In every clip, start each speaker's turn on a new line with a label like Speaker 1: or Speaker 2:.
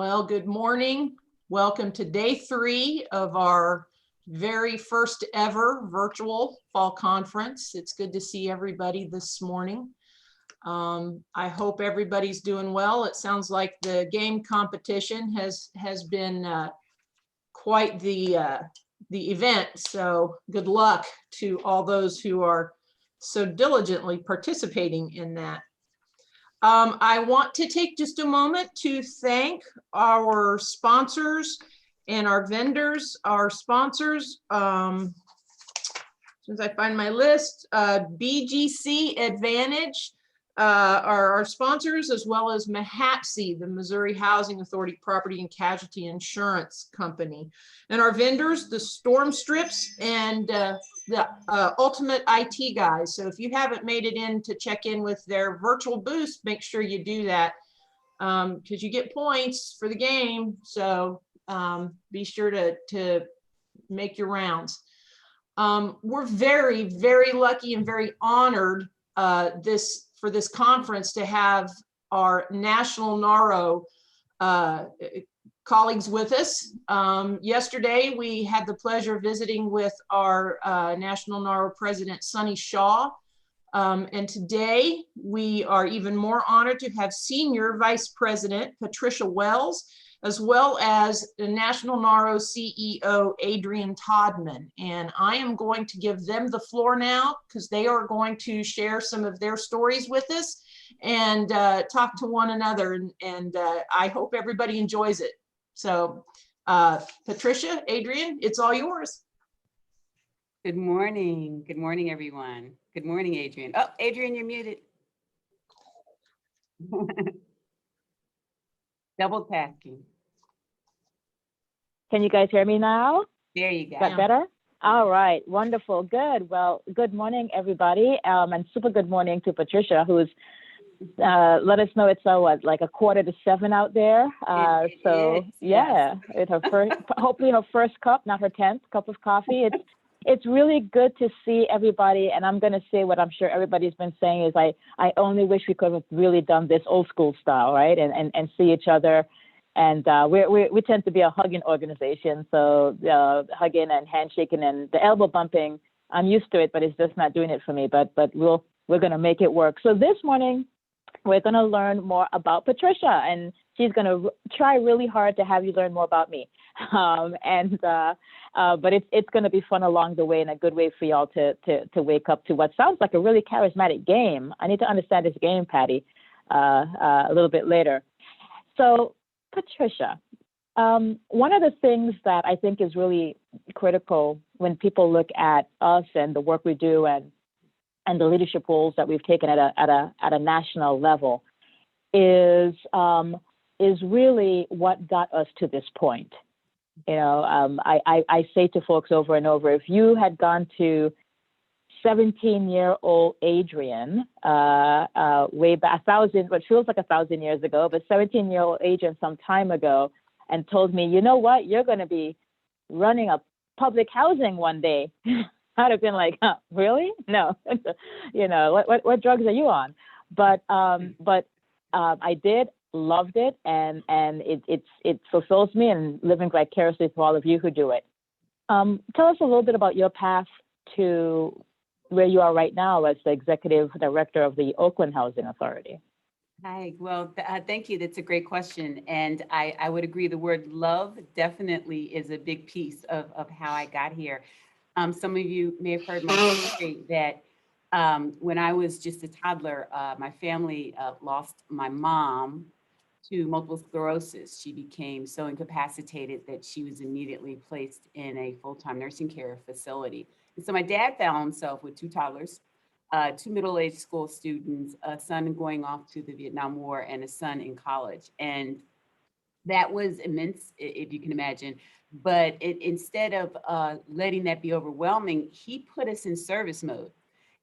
Speaker 1: Well, good morning. Welcome to day 3 of our very first ever virtual fall conference. It's good to see everybody this morning. I hope everybody's doing well. It sounds like the game competition has been quite the event. So good luck to all those who are so diligently participating in that. I want to take just a moment to thank our sponsors and our vendors. Our sponsors, since I find my list, BGC Advantage are our sponsors, as well as MHATC, the Missouri Housing Authority Property and Casualty Insurance Company. And our vendors, the Storm Strips and the Ultimate IT guys. So if you haven't made it in to check in with their virtual booth, make sure you do that because you get points for the game. So be sure to make your rounds. We're very, very lucky and very honored for this conference to have our National NARO colleagues with us. Yesterday, we had the pleasure of visiting with our National NARO President, Sonny Shaw. And today, we are even more honored to have Senior Vice President Patricia Wells, as well as the National NARO CEO, Adrian Todman. And I am going to give them the floor now because they are going to share some of their stories with us and talk to one another. And I hope everybody enjoys it. So Patricia, Adrian, it's all yours.
Speaker 2: Good morning. Good morning, everyone. Good morning, Adrian. Oh, Adrian, you're muted. Double tasking.
Speaker 3: Can you guys hear me now?
Speaker 2: There you go.
Speaker 3: Got better? All right, wonderful, good. Well, good morning, everybody, and super good morning to Patricia, who's let us know it's what, like 6:45 out there. So
Speaker 2: is,
Speaker 3: yeah,
Speaker 2: yes.
Speaker 3: It's her first, hopefully her first cup, not her 10th cup of coffee. It's really good to see everybody, and I'm going to say what I'm sure everybody's been saying is I only wish we could have really done this old school style, right? And see each other. And we tend to be a hugging organization, so hugging and handshaking and the elbow bumping, I'm used to it, but it's just not doing it for me. But we're going to make it work. So this morning, we're going to learn more about Patricia, and she's going to try really hard to have you learn more about me. But it's going to be fun along the way and a good way for y'all to wake up to what sounds like a really charismatic game. I need to understand this game, Patty, a little bit later. So Patricia, one of the things that I think is really critical when people look at us and the work we do and the leadership roles that we've taken at a national level is really what got us to this point. You know, I say to folks over and over, if you had gone to 17-year-old Adrian, way back, what feels like 1,000 years ago, but 17-year-old Adrian some time ago, and told me, you know what, you're going to be running a public housing one day. I'd have been like, huh, really? No, you know, what drugs are you on? But I did, loved it, and it fulfills me, and living vicariously for all of you who do it. Tell us a little bit about your path to where you are right now as the executive director of the Oakland Housing Authority.
Speaker 2: Hi, well, thank you. That's a great question. And I would agree the word love definitely is a big piece of how I got here. Some of you may have heard my story that when I was just a toddler, my family lost my mom to multiple sclerosis. She became so incapacitated that she was immediately placed in a full-time nursing care facility. And so my dad found himself with 2 toddlers, 2 middle-aged school students, a son going off to the Vietnam War, and a son in college. And that was immense, if you can imagine. But instead of letting that be overwhelming, he put us in service mode.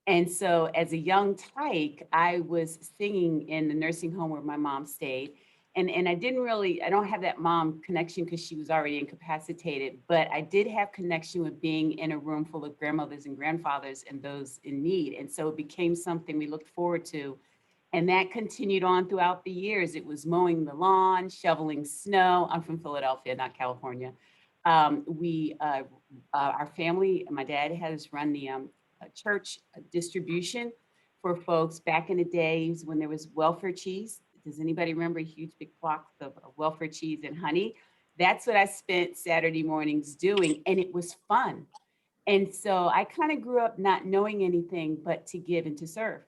Speaker 2: And so as a young tyke, I was singing in the nursing home where my mom stayed. And I don't have that mom connection because she was already incapacitated, but I did have connection with being in a room full of grandmothers and grandfathers and those in need. And so it became something we looked forward to. And that continued on throughout the years. It was mowing the lawn, shoveling snow. I'm from Philadelphia, not California. Our family, my dad has run the church distribution for folks back in the days when there was welfare cheese. Does anybody remember a huge big flock of welfare cheese and honey? That's what I spent Saturday mornings doing, and it was fun. And so I kind of grew up not knowing anything but to give and to serve.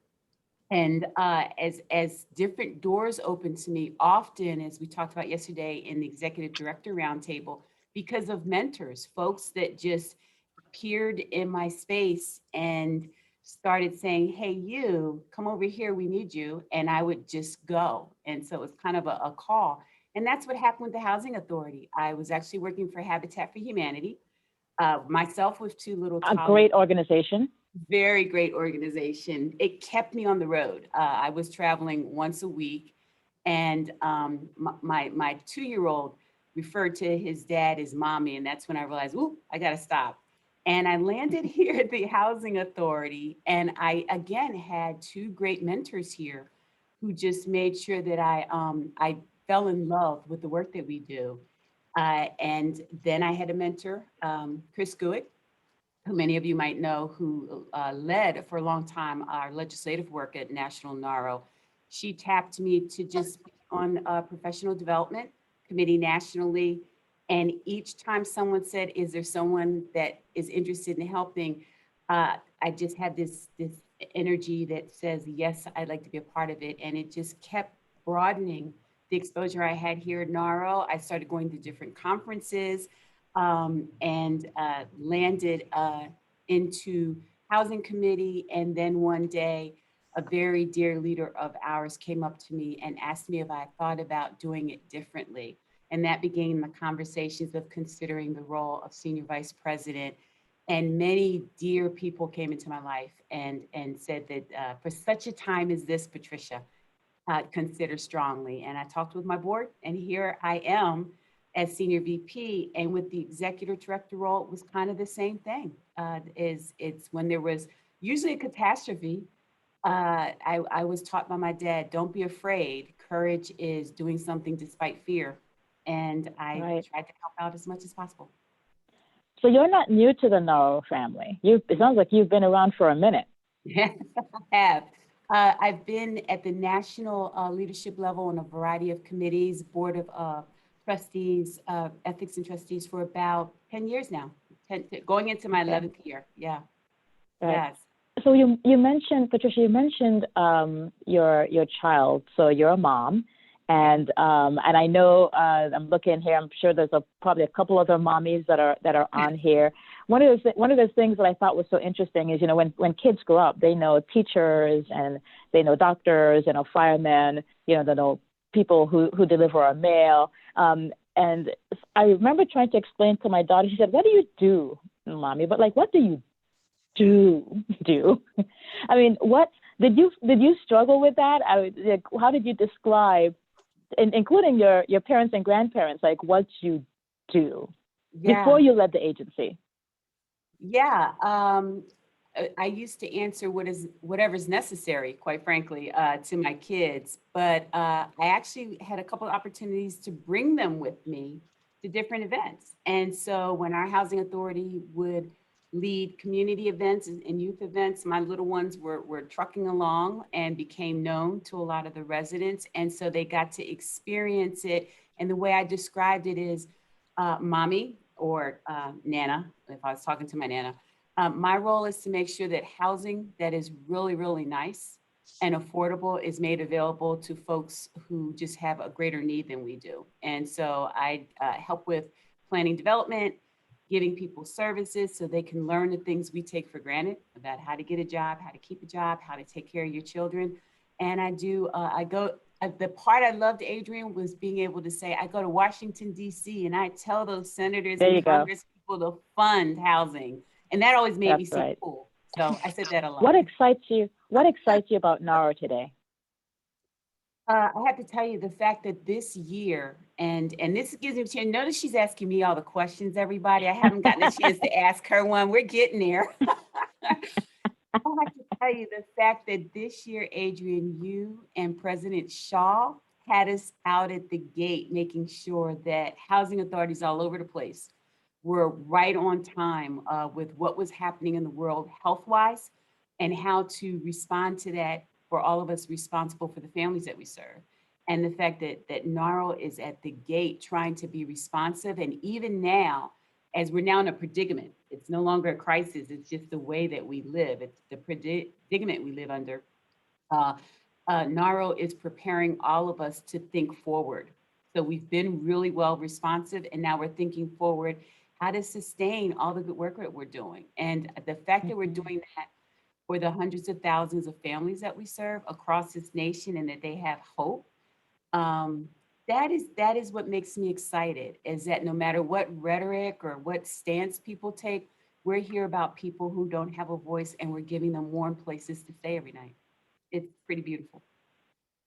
Speaker 2: And as different doors opened to me, often, as we talked about yesterday in the executive director roundtable, because of mentors, folks that just appeared in my space and started saying, hey, you come over here, we need you. And I would just go. And so it was kind of a call. And that's what happened with the Housing Authority. I was actually working for Habitat for Humanity, myself with two little
Speaker 3: A
Speaker 2: toddlers.
Speaker 3: great organization.
Speaker 2: Very great organization. It kept me on the road. I was traveling once a week, and my 2-year-old referred to his dad as mommy, and that's when I realized, ooh, I got to stop. And I landed here at the Housing Authority, and I again had two great mentors here who just made sure that I fell in love with the work that we do. And then I had a mentor, Chris Guick, who many of you might know, who led for a long time our legislative work at National NARO. She tapped me to just be on a professional development committee nationally. And each time someone said, is there someone that is interested in helping? I just had this energy that says, yes, I'd like to be a part of it. And it just kept broadening the exposure I had here at NARO. I started going to different conferences, and landed into housing committee. And then one day, a very dear leader of ours came up to me and asked me if I thought about doing it differently. And that began the conversations of considering the role of senior vice president. And many dear people came into my life and said that for such a time as this, Patricia, consider strongly. And I talked with my board, and here I am as senior VP, and with the executive director role, it was kind of the same thing. It's when there was usually a catastrophe, I was taught by my dad, don't be afraid. Courage is doing something despite fear. And I tried to help out as much as possible.
Speaker 3: So you're not new to the NARO family. It sounds like you've been around for a minute.
Speaker 2: Yes, I have. I've been at the national leadership level on a variety of committees, board of trustees, ethics and trustees for about 10 years now, going into my 11th year. Yeah.
Speaker 3: Right.
Speaker 2: Yes.
Speaker 3: So you mentioned, Patricia, you mentioned your child. So you're a mom, and I know I'm looking here. I'm sure there's probably a couple other mommies that are on here. One of those things that I thought was so interesting is, when kids grow up, they know teachers and they know doctors, firemen, they know people who deliver our mail. And I remember trying to explain to my daughter, she said, what do you do, mommy? But what do you do? I mean, what did you struggle with that? How did you describe, including your parents and grandparents, what you do before you led the agency?
Speaker 2: Yeah. I used to answer whatever's necessary, quite frankly, to my kids. But I actually had a couple of opportunities to bring them with me to different events. And so when our housing authority would lead community events and youth events, my little ones were trucking along and became known to a lot of the residents. And so they got to experience it. And the way I described it is mommy or Nana, if I was talking to my Nana, my role is to make sure that housing that is really, really nice and affordable is made available to folks who just have a greater need than we do. And so I help with planning development, giving people services so they can learn the things we take for granted about how to get a job, how to keep a job, how to take care of your children. And the part I loved, Adrienne, was being able to say, I go to Washington, D.C., and I tell those senators and Congress people to fund housing. And that always made me so cool. So I said that a lot.
Speaker 3: What excites you about NARO today?
Speaker 2: I have to tell you the fact that this year, and this gives me a chance. Notice she's asking me all the questions, everybody. I haven't gotten a chance to ask her one. We're getting there. tell you the fact that this year, Adrian, you and President Shaw had us out at the gate, making sure that housing authorities all over the place were right on time with what was happening in the world health-wise and how to respond to that for all of us responsible for the families that we serve. And the fact that NARO is at the gate trying to be responsive. And even now, as we're now in a predicament, it's no longer a crisis, it's just the way that we live. It's the predicament we live under. Uh, NARO is preparing all of us to think forward. So we've been really well responsive, and now we're thinking forward how to sustain all the good work that we're doing. And the fact that we're doing that for the hundreds of thousands of families that we serve across this nation and that they have hope, that is what makes me excited, is that no matter what rhetoric or what stance people take, we're here about people who don't have a voice, and we're giving them warm places to stay every night. It's pretty beautiful.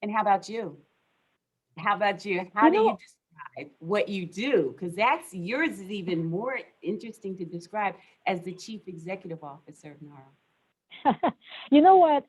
Speaker 2: And how about you? How about you? How
Speaker 3: You
Speaker 2: do you
Speaker 3: know,
Speaker 2: describe what you do? Because that's yours is even more interesting to describe as the Chief Executive Officer of NARO.
Speaker 3: you know what?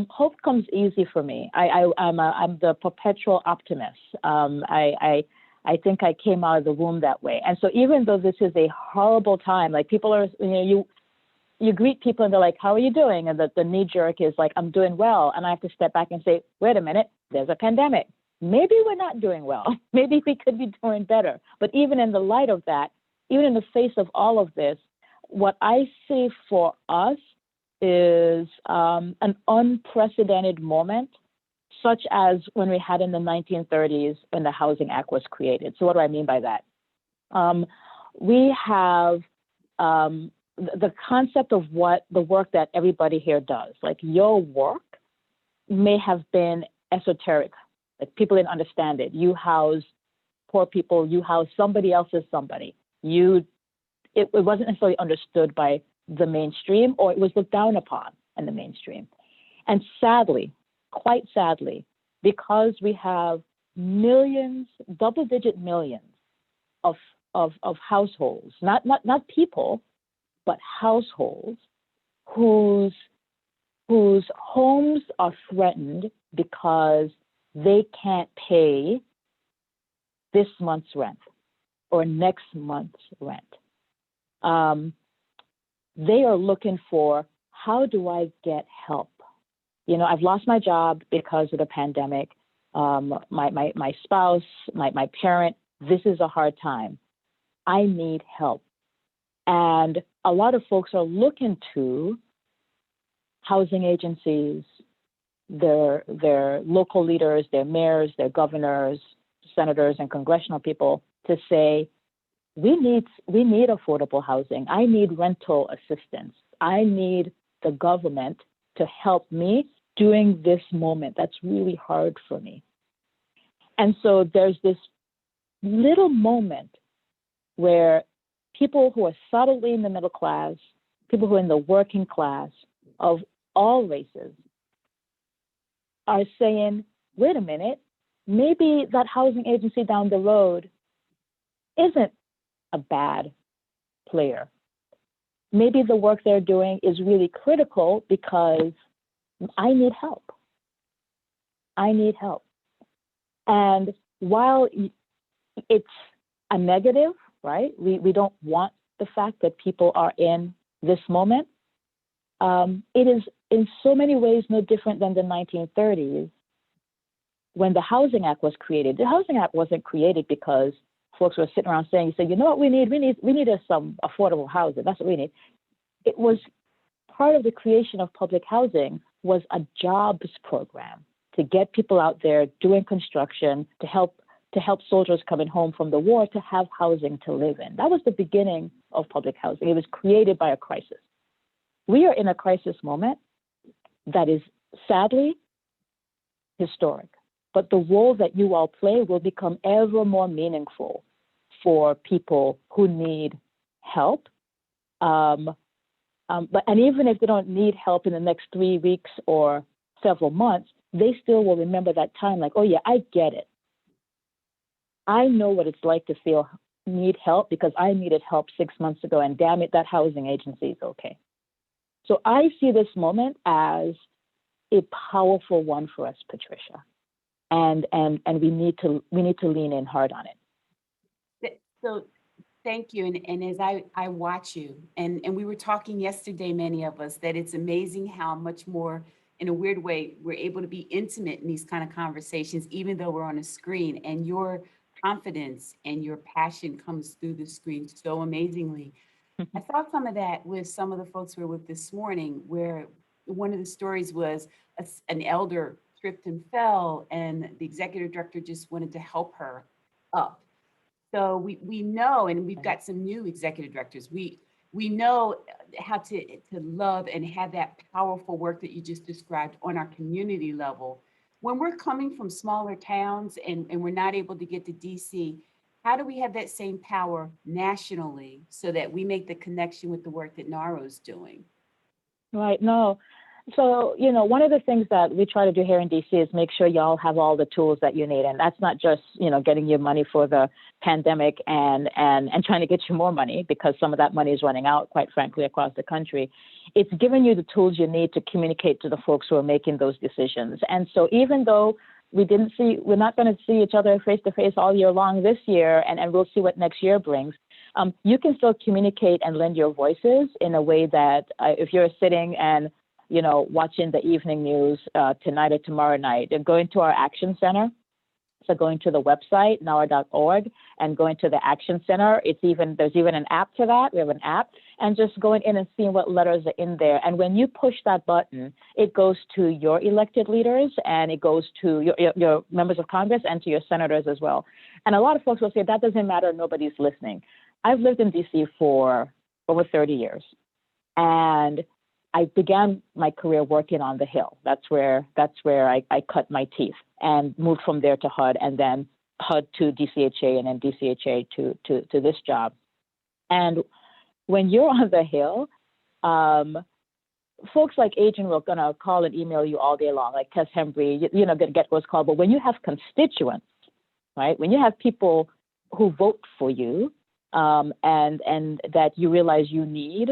Speaker 3: Hope comes easy for me. I'm the perpetual optimist. I think I came out of the womb that way. And so even though this is a horrible time, like people are, you greet people and they're like, how are you doing? And the knee jerk is like, I'm doing well. And I have to step back and say, wait a minute, there's a pandemic. Maybe we're not doing well. Maybe we could be doing better. But even in the light of that, even in the face of all of this, what I see for us is an unprecedented moment, such as when we had in the 1930s when the Housing Act was created. So what do I mean by that? We have the concept of what the work that everybody here does. Like your work may have been esoteric. Like people didn't understand it. You house poor people, you house somebody else's somebody. It wasn't necessarily understood by the mainstream, or it was looked down upon in the mainstream. And sadly, quite sadly, because we have millions, double-digit millions of households, not people, but households whose homes are threatened because they can't pay this month's rent or next month's rent. They are looking for, how do I get help? I've lost my job because of the pandemic. My spouse, my parent, this is a hard time. I need help. And a lot of folks are looking to housing agencies, their local leaders, their mayors, their governors, senators, and congressional people to say, we need affordable housing. I need rental assistance. I need the government to help me during this moment that's really hard for me. And so there's this little moment where people who are solidly in the middle class, people who are in the working class of all races are saying, wait a minute, maybe that housing agency down the road isn't a bad player. Maybe the work they're doing is really critical because I need help. I need help. And while it's a negative, right? We don't want the fact that people are in this moment. It is in so many ways no different than the 1930s when the Housing Act was created. The Housing Act wasn't created because folks were sitting around saying, you know what we need? We need some affordable housing. That's what we need. It was part of the creation of public housing was a jobs program to get people out there doing construction, to help soldiers coming home from the war to have housing to live in. That was the beginning of public housing. It was created by a crisis. We are in a crisis moment that is sadly historic, but the role that you all play will become ever more meaningful for people who need help. And even if they don't need help in the next 3 weeks or several months, they still will remember that time like, oh yeah, I get it. I know what it's like to need help because I needed help 6 months ago, and damn it, that housing agency is okay. So I see this moment as a powerful one for us, Patricia, and we need to lean in hard on it.
Speaker 2: So thank you. And as I watch you, and we were talking yesterday, many of us, that it's amazing how much more, in a weird way, we're able to be intimate in these kind of conversations, even though we're on a screen. And your confidence and your passion comes through the screen so amazingly. I saw some of that with some of the folks we were with this morning, where one of the stories was an elder tripped and fell, and the executive director just wanted to help her up. So we know, and we've got some new executive directors. We know how to love and have that powerful work that you just described on our community level. When we're coming from smaller towns and we're not able to get to DC, how do we have that same power nationally so that we make the connection with the work that NARO's doing?
Speaker 3: Right. No. So, one of the things that we try to do here in DC is make sure y'all have all the tools that you need. And that's not just, getting you money for the pandemic and trying to get you more money, because some of that money is running out, quite frankly, across the country. It's giving you the tools you need to communicate to the folks who are making those decisions. And so even though we're not going to see each other face to face all year long this year, and we'll see what next year brings. You can still communicate and lend your voices in a way that if you're sitting and watching the evening news tonight or tomorrow night, and going to our Action Center. So going to the website, NARO.org, and going to the Action Center. There's even an app for that. We have an app, and just going in and seeing what letters are in there. And when you push that button, it goes to your elected leaders, and it goes to your members of Congress and to your senators as well. And a lot of folks will say that doesn't matter, nobody's listening. I've lived in DC for over 30 years, and I began my career working on the Hill. That's where I cut my teeth, and moved from there to HUD, and then HUD to DCHA, and then DCHA to this job. And when you're on the Hill, folks like Adrian will gonna call and email you all day long, like Tess Hembry, get what's called. But when you have constituents, right? When you have people who vote for you, and that you realize you need,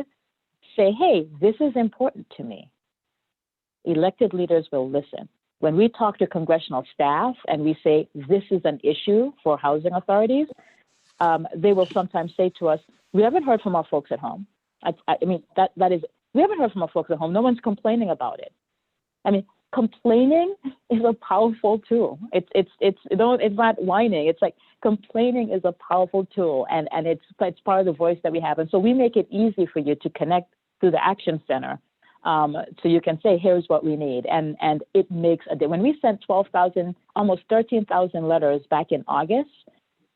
Speaker 3: say, hey, this is important to me. Elected leaders will listen. When we talk to congressional staff and we say, this is an issue for housing authorities, they will sometimes say to us, we haven't heard from our folks at home. I mean, that is, we haven't heard from our folks at home. No one's complaining about it. I mean, complaining is a powerful tool. It's not whining. It's like complaining is a powerful tool, and it's part of the voice that we have. And so we make it easy for you to connect through the Action Center. So you can say, here's what we need. And it makes a difference. When we sent 12,000, almost 13,000 letters back in August,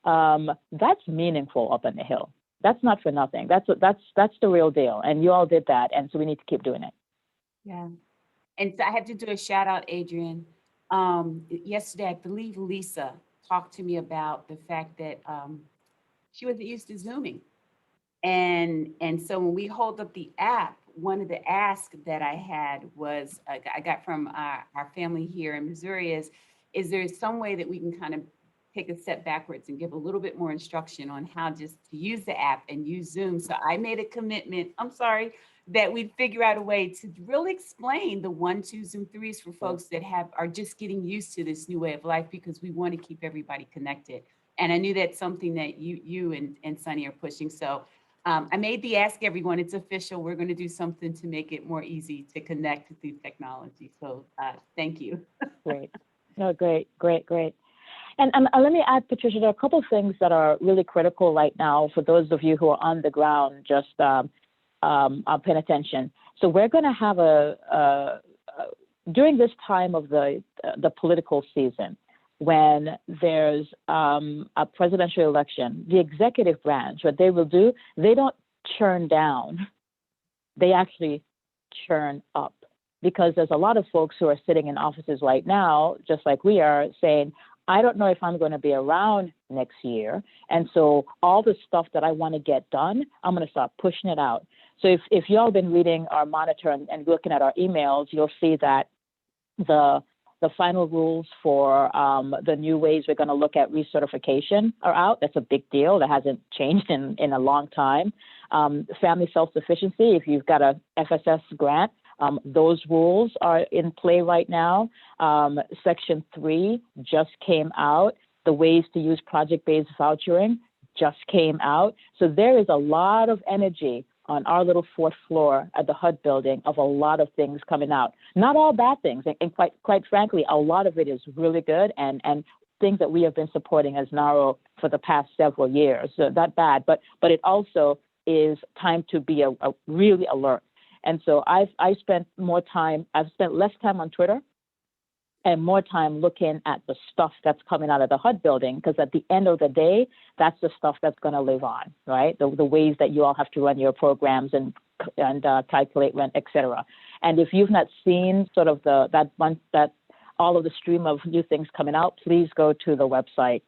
Speaker 3: that's meaningful up on the Hill. That's not for nothing. That's the real deal. And you all did that. And so we need to keep doing it.
Speaker 2: Yeah. And so I have to do a shout out, Adrian. Yesterday, I believe Lisa talked to me about the fact that she wasn't used to Zooming. And so when we hold up the app, one of the asks that I had was, I got from our family here in Missouri is there some way that we can kind of take a step backwards and give a little bit more instruction on how just to use the app and use Zoom. So I made a commitment, that we'd figure out a way to really explain the 1, 2s, and 3s for folks that are just getting used to this new way of life, because we want to keep everybody connected. And I knew that's something that you and Sunny are pushing. So I made the ask, everyone. It's official. We're going to do something to make it more easy to connect through technology. So thank you.
Speaker 3: Great. No, great. And let me add, Patricia, there are a couple of things that are really critical right now for those of you who are on the ground, just paying attention. So we're going to have during this time of the political season, when there's a presidential election, the executive branch, what they will do, they don't churn down, they actually churn up. Because there's a lot of folks who are sitting in offices right now, just like we are, saying, I don't know if I'm going to be around next year. And so all the stuff that I want to get done, I'm going to start pushing it out. So if y'all been reading our monitor and looking at our emails, you'll see that the the final rules for the new ways we're going to look at recertification are out. That's a big deal. That hasn't changed in a long time. Family self-sufficiency, if you've got a FSS grant, those rules are in play right now. Section 3 just came out. The ways to use project-based vouchering just came out. So there is a lot of energy on our little fourth floor at the HUD building of a lot of things coming out. Not all bad things, and quite frankly, a lot of it is really good and things that we have been supporting as NARO for the past several years. So not bad, but it also is time to be a really alert. And so I've spent less time on Twitter and more time looking at the stuff that's coming out of the HUD building, because at the end of the day, that's the stuff that's going to live on, right? The ways that you all have to run your programs and calculate rent, et cetera. And if you've not seen sort of that all of the stream of new things coming out, please go to the website.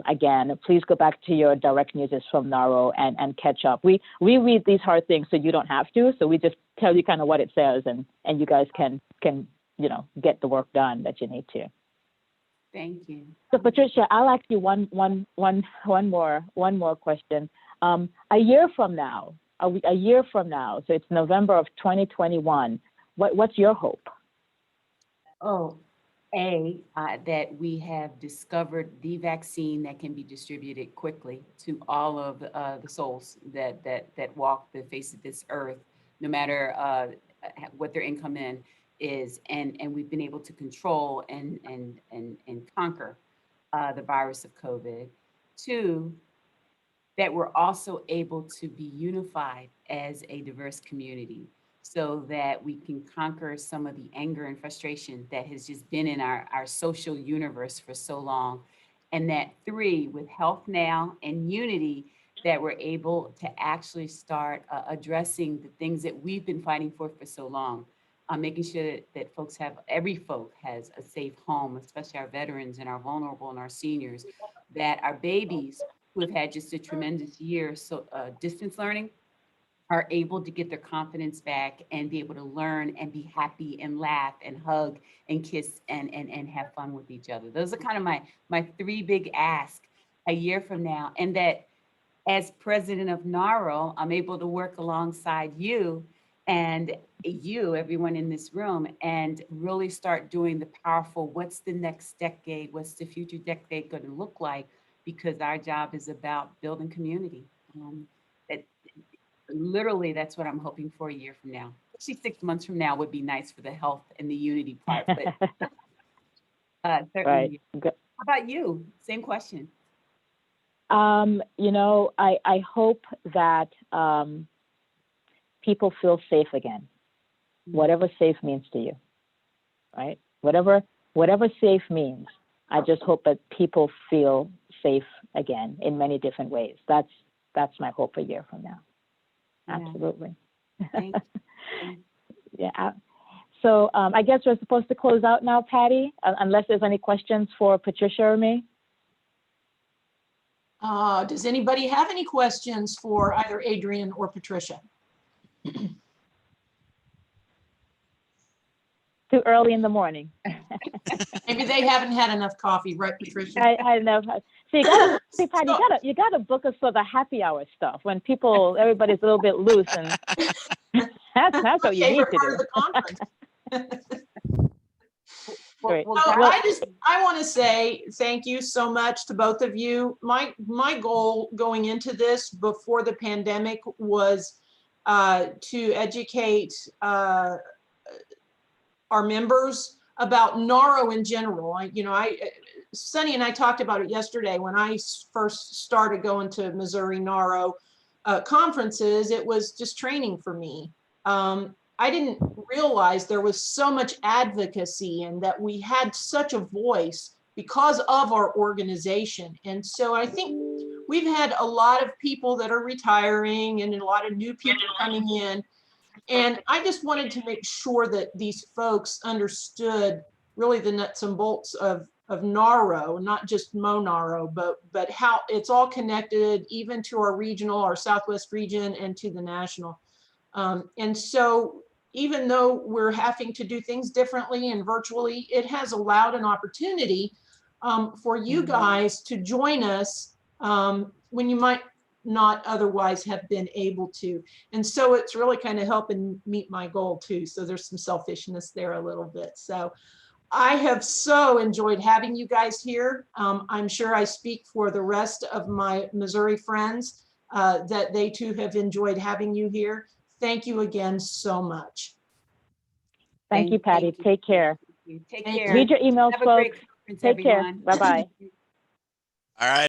Speaker 3: Again, please go back to your direct news from NARO and catch up. We read these hard things so you don't have to. So we just tell you kind of what it says, and you guys can get the work done that you need to.
Speaker 2: Thank you.
Speaker 3: So Patricia, I'll ask you one more question. A year from now, so it's November of 2021. What's your hope?
Speaker 2: That we have discovered the vaccine that can be distributed quickly to all of the souls that walk the face of this earth, no matter what their income is, and we've been able to control and conquer the virus of COVID. 2, that we're also able to be unified as a diverse community, so that we can conquer some of the anger and frustration that has just been in our social universe for so long. And that 3, with Health Now and Unity, that we're able to actually start addressing the things that we've been fighting for so long. Making sure that every folk has a safe home, especially our veterans and our vulnerable and our seniors, that our babies who have had just a tremendous year, distance learning, are able to get their confidence back and be able to learn and be happy and laugh and hug and kiss and have fun with each other. Those are kind of my 3 big asks a year from now. And that as president of NARO, I'm able to work alongside you and everyone in this room, and really start doing the powerful, what's the next decade, what's the future decade going to look like? Because our job is about building community. Literally, that's what I'm hoping for a year from now. Actually, 6 months from now would be nice for the health and the unity part, but certainly.
Speaker 3: Right.
Speaker 2: How about you? Same question.
Speaker 3: I hope that people feel safe again, whatever safe means to you, right? Whatever safe means, I just hope that people feel safe again in many different ways. That's my hope a year from now. Absolutely.
Speaker 2: Thank you.
Speaker 3: Yeah. So I guess we're supposed to close out now, Patty, unless there's any questions for Patricia or me.
Speaker 1: Does anybody have any questions for either Adrian or Patricia?
Speaker 3: Too early in the morning.
Speaker 1: Maybe they haven't had enough coffee, right, Patricia?
Speaker 3: I know. See, Patty, you gotta book us for the happy hour stuff when everybody's a little bit loose, and that's what you need to do. Great.
Speaker 1: I want to say thank you so much to both of you. My goal going into this before the pandemic was to educate our members about NARO in general. Sunny and I talked about it yesterday when I first started going to Missouri NARO conferences. It was just training for me. I didn't realize there was so much advocacy and that we had such a voice because of our organization. And so I think we've had a lot of people that are retiring and a lot of new people coming in. And I just wanted to make sure that these folks understood really the nuts and bolts of NARO, not just MONAHRO, but how it's all connected even to our regional, our Southwest region, and to the national. And so even though we're having to do things differently and virtually, it has allowed an opportunity for you guys to join us when you might not otherwise have been able to. And so it's really kind of helping meet my goal too. So there's some selfishness there a little bit. So I have so enjoyed having you guys here. I'm sure I speak for the rest of my Missouri friends that they too have enjoyed having you here. Thank you again so much.
Speaker 3: Thank you, Patty.
Speaker 2: you.
Speaker 3: Take care.
Speaker 2: Take
Speaker 1: Thank
Speaker 2: care.
Speaker 3: Read your emails,
Speaker 2: Have a great
Speaker 3: folks.
Speaker 2: conference,
Speaker 3: Take care.
Speaker 2: everyone.
Speaker 3: Bye-bye.
Speaker 4: All right.